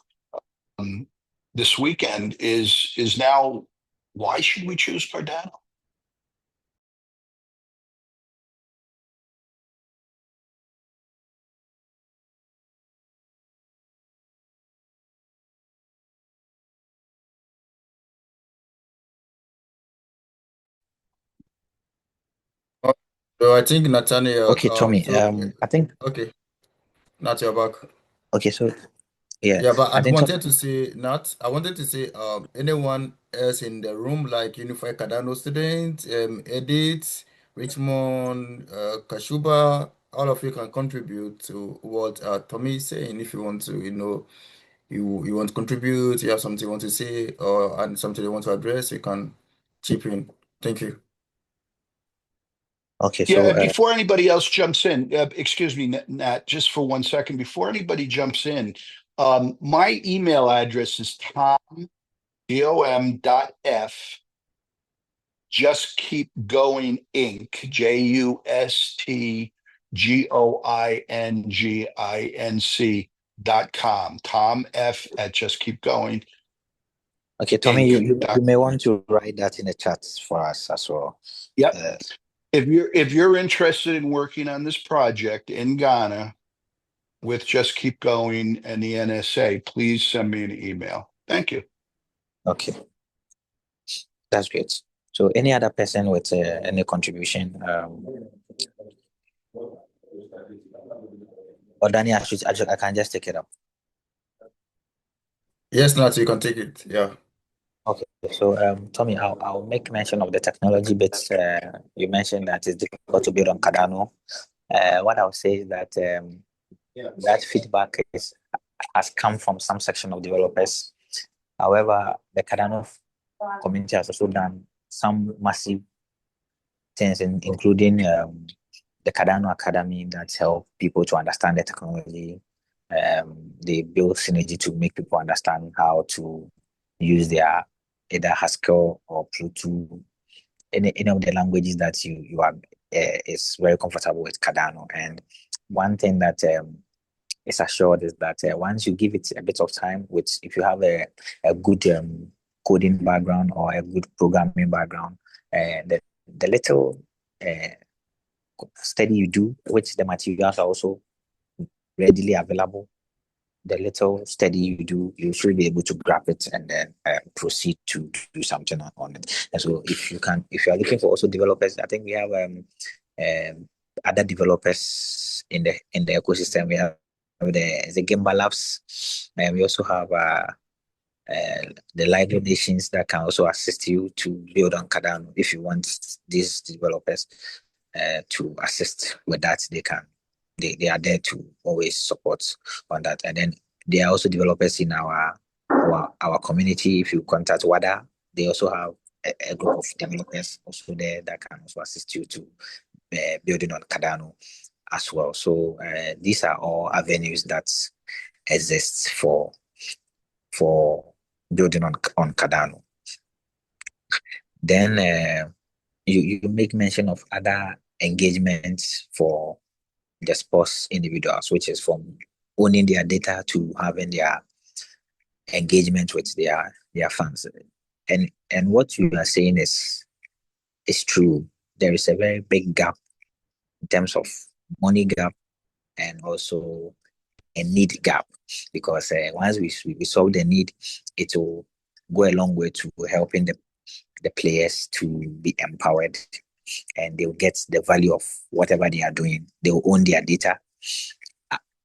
this weekend is now, why should we choose Cardano? So I think Nathaniel, Okay, Tommy. I think okay, Nat, you're back. okay. So yeah, Yeah, but I I think wanted to say, Nat, I wanted to say, anyone else in the room, like Unified Cardano students, Edith, Richmond, Kashuba, all of you can contribute to what Tommy is saying. If you want to, you want to contribute, you have something you want to say, or and something you want to address, you can chip in. Thank you. okay. Yeah, So and before anybody else jumps in, excuse me, Nat, just for 1 second, before anybody jumps in, my email address is tom.f, just keep going Inc. JustKeepGoingInc.com. Tom F at just keep going okay, Tommy, Inc. you may want to write that in the chat for us as well. Yep. Uh, If you're interested in working on this project in Ghana with Just Keep Going and the NSA, please send me an email. Thank you. okay, that's great. So any other person with any contribution, or Danny, I can just take it up. Yes, Nat, you can take it. Yeah. Okay, so Tommy, I'll make mention of the technology bits. You mentioned that it's difficult to build on Cardano. What I'll say is that that feedback has come from some section of developers. However, the Cardano community has also done some massive things, including the Cardano Academy that help people to understand the technology. They build synergy to make people understand how to use their either Haskell or Pluto, any of the languages that you are is very comfortable with Cardano. And one thing that is assured is that once you give it a bit of time, which if you have a good coding background or a good programming background, the little study you do, which the materials are also readily available, the little study you do, you should be able to grab it and then proceed to do something on it. And so if you are looking for also developers, I think we have other developers in the ecosystem. We have the Gemba Labs, and we also have the live donations that can also assist you to build on Cardano. If you want these developers to assist with that, they are there to always support on that. And then there are also developers in our community. If you contact WADA, they also have a group of developers also there that can also assist you to building on Cardano as well. So these are all avenues that exist for building on Cardano. Then you make mention of other engagements for the sports individuals, which is from owning their data to having their engagement with their fans. And what you are saying is true. There is a very big gap in terms of money gap and also a need gap, because once we solve the need, it will go a long way to helping the players to be empowered, and they'll get the value of whatever they are doing. They'll own their data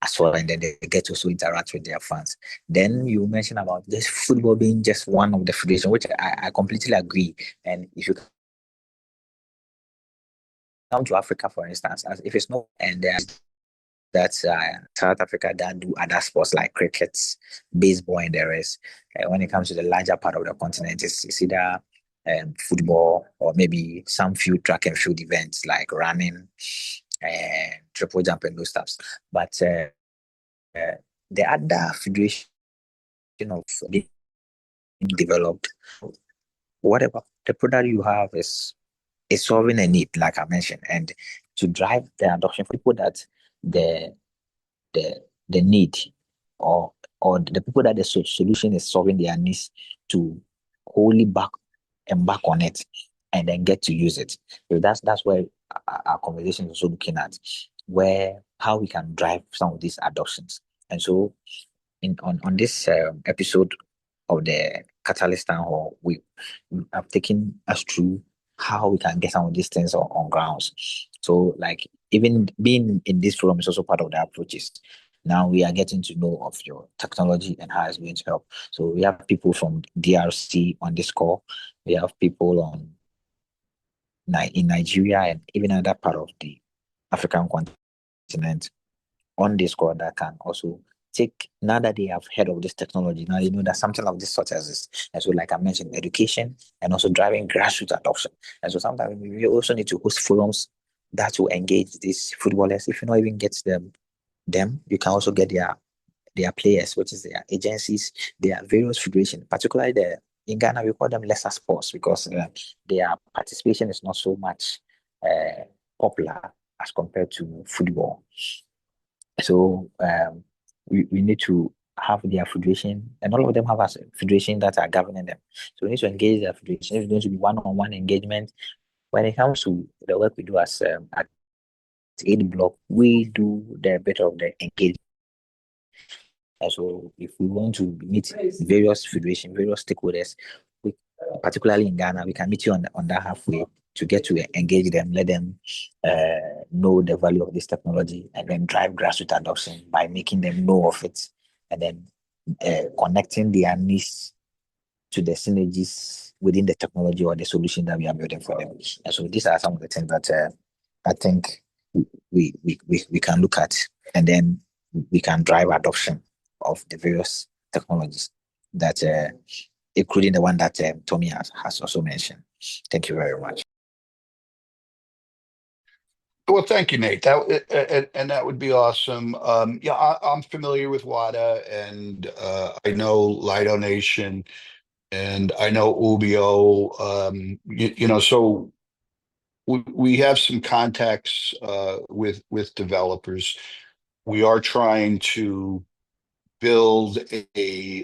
as well, and then they get to also interact with their fans. Then you mentioned about this football being just one of the federation, which I completely agree. And if you come to Africa, for instance, as if it's not, and that's South Africa that do other sports like cricket, baseball, and the rest. When it comes to the larger part of the continent, it's either football or maybe some few track and field events like running and triple jump and those stuffs. But the other federation of being developed, whatever the product you have is solving a need, like I mentioned, and to drive the adoption for people that the the the need or the people that the solution is solving their needs to wholly back embark on it and then get to use it. So that's where our conversation is also looking at where how we can drive some of these adoptions. And so on this episode of the Catalyst Town Hall, we have taken us through how we can get some of these things on grounds. So, like, even being in this forum is also part of the approaches. Now we are getting to know of your technology and how it's going to help. So we have people from DRC on this call. We have people in Nigeria and even other part of the African continent on this call that can also take, now that they have heard of this technology, now they know that something of this sort exists. And so, like I mentioned, education and also driving grassroots adoption. And so sometimes we also need to host forums that will engage these footballers. If you not even get them, you can also get their players, which is their agencies, their various federations, particularly in Ghana, we call them lesser sports because their participation is not so much popular as compared to football. So we need to have their federation, and all of them have a federation that are governing them. So we need to engage their federation. It's going to be one-on-one engagement. When it comes to the work we do as at 8 Block, we do the bit of the engagement. And so if we want to meet various federation, various stakeholders, particularly in Ghana, we can meet you on that halfway to get to engage them, let them know the value of this technology, and then drive grassroots adoption by making them know of it, and then connecting their needs to the synergies within the technology or the solution that we are building for them. And so these are some of the things that I think we can look at, and then we can drive adoption of the various technologies that including the one that Tommy has also mentioned. Thank you very much. Well, thank you, Nate. And that would be awesome. Yeah, I'm familiar with WADA, and I know Lido Nation, and I know Ubio. So we have some contacts with developers. We are trying to build a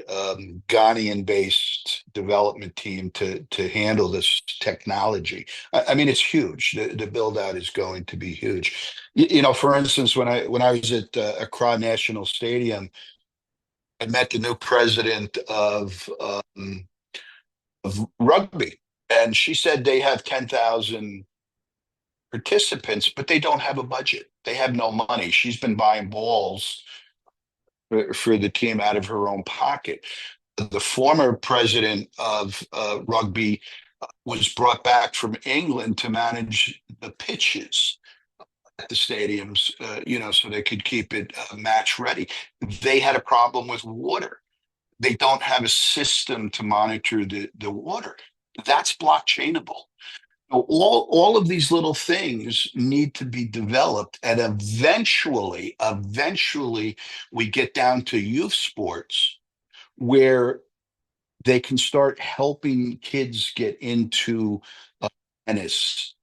Ghanaian-based development team to handle this technology. I mean, it's huge. The build out is going to be huge. For instance, when I was at Accra National Stadium, I met the new president of rugby, and she said they have 10,000 participants, but they don't have a budget. They have no money. She's been buying balls for the team out of her own pocket. The former president of rugby was brought back from England to manage the pitches at the stadiums, so they could keep it match ready. They had a problem with water. They don't have a system to monitor the water. That's blockchainable. All of these little things need to be developed, and eventually we get down to youth sports where they can start helping kids get into tennis,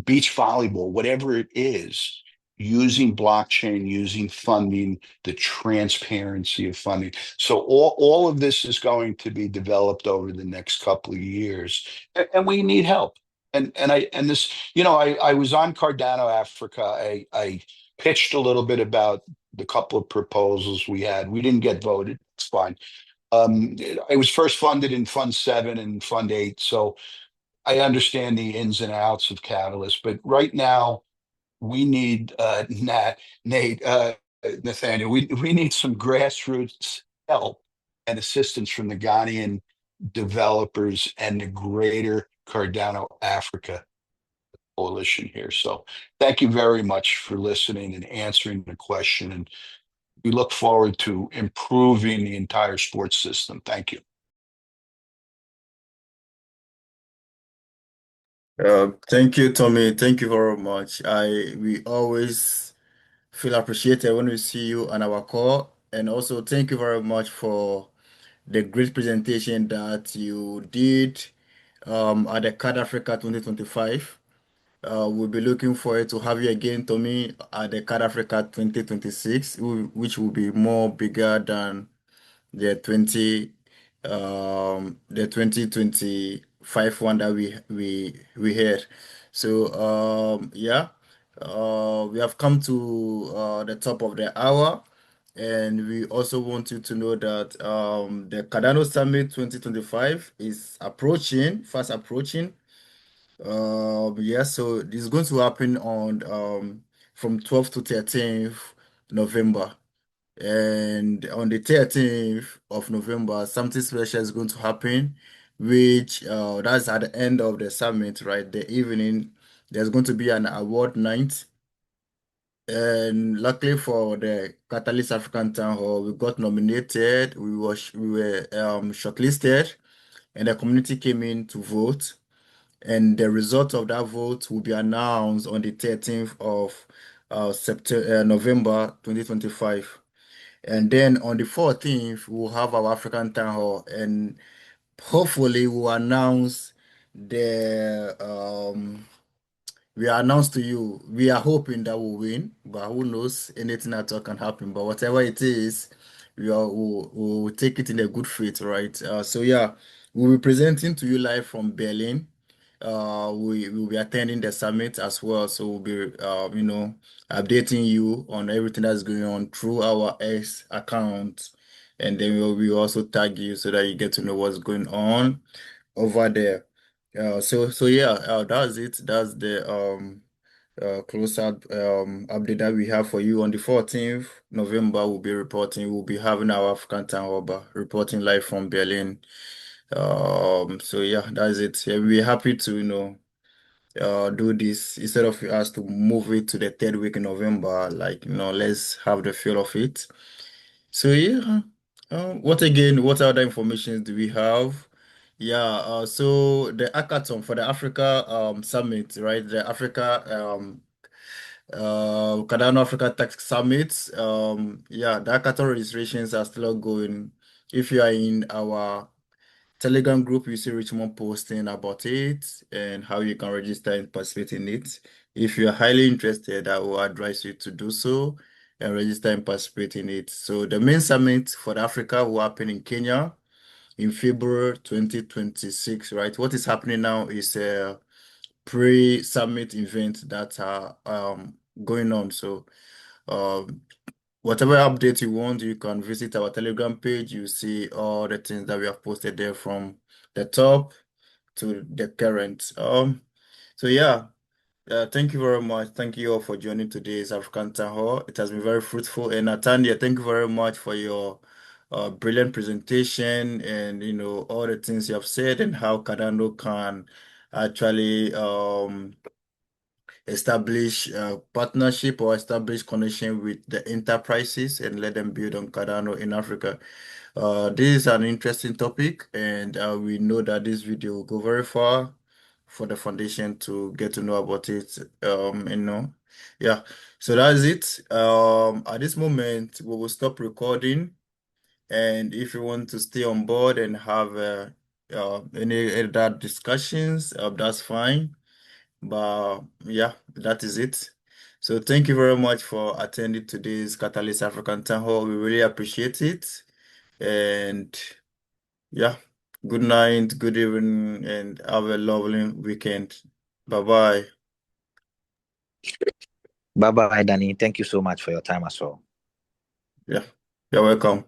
beach volleyball, whatever it is, using blockchain, using funding, the transparency of funding. So all of this is going to be developed over the next couple of years, and we need help. I was on Cardano Africa. I pitched a little bit about the couple of proposals we had. We didn't get voted. It's fine. I was first funded in Fund 7 and Fund 8, so I understand the ins and outs of Catalyst. But right now, we need Nate, Nathaniel, we need some grassroots help and assistance from the Ghanaian developers and the greater Cardano Africa coalition here. So thank you very much for listening and answering the question. And we look forward to improving the entire sports system. Thank you. Thank you, Tommy. Thank you very much. We always feel appreciated when we see you on our call. And also thank you very much for the great presentation that you did at the CAD Africa 2025. We'll be looking forward to have you again, Tommy, at the CAD Africa 2026, which will be more bigger than the 2025 one that we had. So yeah, we have come to the top of the hour, and we also want you to know that the Cardano Summit 2025 is approaching, fast approaching. Yeah, so this is going to happen on from 12th to 13th November. And on the 13th of November, something special is going to happen, which that's at the end of the summit, right? The evening, there's going to be an award night. And luckily for the Catalyst African Town Hall, we got nominated, we were shortlisted, and the community came in to vote. And the result of that vote will be announced on the 13th of September, November 2025. And then on the 14th, we'll have our African Town Hall, and hopefully we'll announce the we announce to you. We are hoping that we'll win, but who knows? Anything at all can happen. But whatever it is, we'll take it in a good faith, right? So yeah, we'll be presenting to you live from Berlin. We will be attending the summit as well, so we'll be updating you on everything that's going on through our X account, and then we also tag you so that you get to know what's going on over there. So yeah, that's it. That's the close up update that we have for you on the 14th November. We'll be reporting. We'll be having our African Town Hall reporting live from Berlin. So yeah, that's it. Yeah, we're happy to do this instead of us to move it to the third week in November. Like let's have the feel of it. So yeah, what other information do we have? Yeah, so the hackathon for the Africa Summit, right? The Africa Cardano Africa Tech Summit. Yeah, the hackathon registrations are still ongoing. If you are in our Telegram group, you see Richmond posting about it and how you can register and participate in it. If you're highly interested, I will advise you to do so and register and participate in it. So the main summit for Africa will happen in Kenya in February 2026, right? What is happening now is a pre-summit event that are going on. So um, whatever update you want, you can visit our Telegram page. You see all the things that we have posted there from the top to the current. So yeah, thank you very much. Thank you all for joining today's African Town Hall. It has been very fruitful. And Natania, thank you very much for your brilliant presentation and all the things you have said and how Cardano can actually establish partnership or establish connection with the enterprises and let them build on Cardano in Africa. This is an interesting topic, and we know that this video will go very far for the foundation to get to know about it. Yeah. So that's it. At this moment, we will stop recording, and if you want to stay on board and have any other discussions, that's fine. But yeah, that is it. So thank you very much for attending today's Catalyst African Town Hall. We really appreciate it. And yeah, good night, good evening, and have a lovely weekend. Bye bye. Bye bye, Danny. Thank you so much for your time as well. Yeah, you're welcome.